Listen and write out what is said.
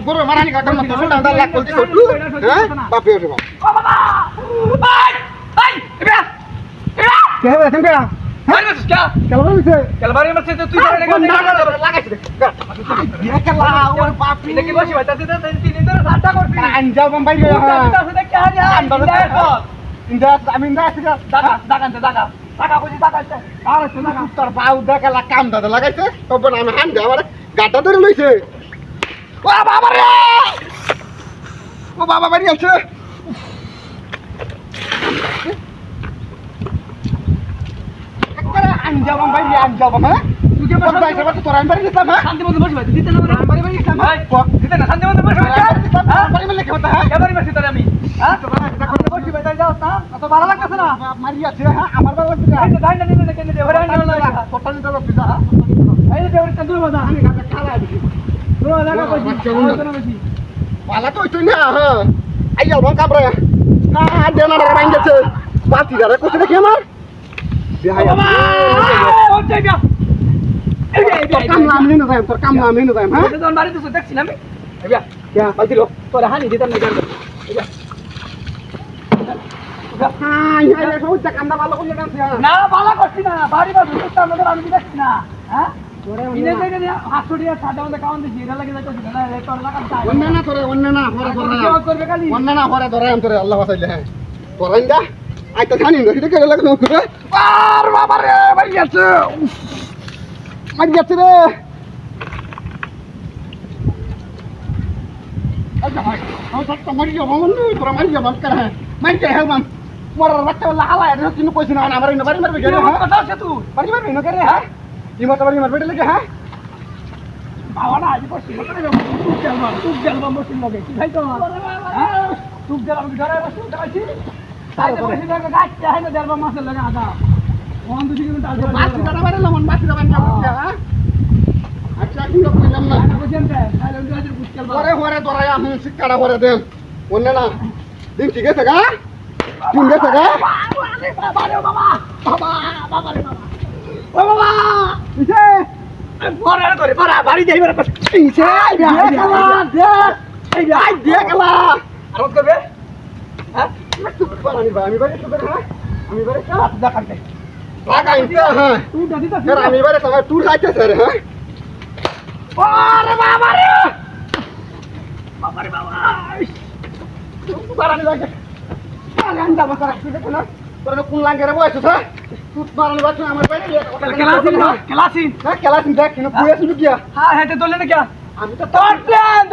গরু মারানি কাটার মতো শুনলাম তার লাগ বলতে ছোটু হ্যাঁ বাপে ওরে বাপ ও বাবা এই এবা কে হবে তুমি কেডা আরে মাসুস কা কেলা হইছে কালবারে মাসে তুই ধরে লাগাইছে বিয়া কেলা ওর বাপ এটা কি বসি ভাই তাতে তিন দিন ধরে সাতটা করবি আনজাও বাম্বাই রে তাতে কি আর ইন্দা আমি ইন্দা আছে টাকা কইছি টাকা আছে আর আছে টাকা তোর বাউ দেখালা কাম দাদা লাগাইছে তবে আমি হান দে আমার গাটা ধরে লইছে ও বাবা রে ও বাবা বাড়ি আছে একবারে আনজাও বাম্বাই আনজাও বাবা তুই কে বসে আইছ তোর আমি বাড়ি দিতাম হ্যাঁ শান্তি মতো বসি ভাই দিতে না আমি বাড়ি দিতাম ভাই দিতে না শান্তি মতো বসি বাড়ি মিলে কি হতা হ্যাঁ কেবারি মাসি তোরে আমি হ্যাঁ বসি ভাই তাই যাও না এত ভালো লাগতেছে না মারি আছে হ্যাঁ আমার বাবা আছে এই যে ধান নিতে কেন দে ওরে আনি না তোরটা নিতে হবে পিজা এই যে ওরে কান্দু বাজা আমি গাটা খালা দিছি তোরা লাগা কইছি তোরা বেশি পালা তো হইতো না হ্যাঁ আইয়া বন কাবরে না দেনা রে বাইন গেছে পাতি রে কত দেখি আমার বিহায়া ও যাইবা কাম নাম নিনো যাই তোর কাম নাম নিনো যাই হ্যাঁ তোর বাড়ি তো দেখছি না আমি আইবা কে বালতি লো তোর হানি দিতাম না জানতো আইবা হ্যাঁ ইয়া সব কামটা ভালো করে কামছি না বালা করছি না বাড়ি বাড়ি তো আমাদের আমি দেখছি না হ্যাঁ ইনে থেকে নিয়ে 800 টাকা সাদা মধ্যে কাউন্ট দিছি এটা লাগে যাচ্ছে না তোর লাগা চাই অন্যনা তোরে অন্যনা হরে কি করবে খালি অন্যনা হরে ধরে আম তোরে আল্লাহ বাঁচাইলে হ্যাঁ তোরাই দা আই তো জানি না এটা কেন লাগলো করে আর বাবা রে ভাই গেছে মার গেছে রে আচ্ছা ভাই আমি তো মারি যাবো মনে তোরা মারি যাবো কার হ্যাঁ মারি যাই হ্যাঁ মোর বাচ্চা বলা হালা এটা তুমি কইছ না আমার ইনো বাড়ি মারবে গেলে হ্যাঁ কথা আছে তুই বাড়ি মারবে ইনো করে হ্যাঁ ইমত বাড়ি মারবে লাগে হ্যাঁ বাবা না আজ বসি তুই গেলবা মশিন লাগে কি ভাই তো হ্যাঁ তুই গেল আমি ঘরে বসে উঠাইছি তাই তো বসে লাগে গাছ চাই না গেলবা মাছের লাগে আদা ওন দুজি কিন্তু আজ বাসি দাঁড়া বাড়ি লমন বাসি দাঁড়া হ্যাঁ আচ্ছা কি কইলাম না বুঝেন তাই লন্ডি আজ বুঝকেল ওরে ওরে দরাই আমি শিক্ষাটা করে দেন অন্য না দিন ঠিক আছে গা দিন গেছে গা বাবা রে বাবা বাবা বাবা রে বাবা ও বাবা ইসে পরে করে পড়া বাড়ি যাইবার ইসে দেখলা দেখ এই আই দেখলা আর করবে হ্যাঁ আমি বাড়ি তো হ্যাঁ আমি বাড়ি দেখান দে লাগাইতে হ্যাঁ তুই দাদি তো স্যার আমি বাড়ি তোমার ট্যুর খাইতে স্যার হ্যাঁ ওরে বাবা রে বাবা রে বাবা বাড়ানি লাগে আন্দা বসা রাখছি দেখো না তোর কোন লাঙ্গেরে বয়স হ্যাঁ তুই বাড়ানি বাচ্চা আমার বাড়ি ক্লাসিন হ্যাঁ কেলাসিন দেখ কিন্তু কুয়ে শুনু কিয়া হ্যাঁ হেতে দলে না কি আমি তো তোর প্ল্যান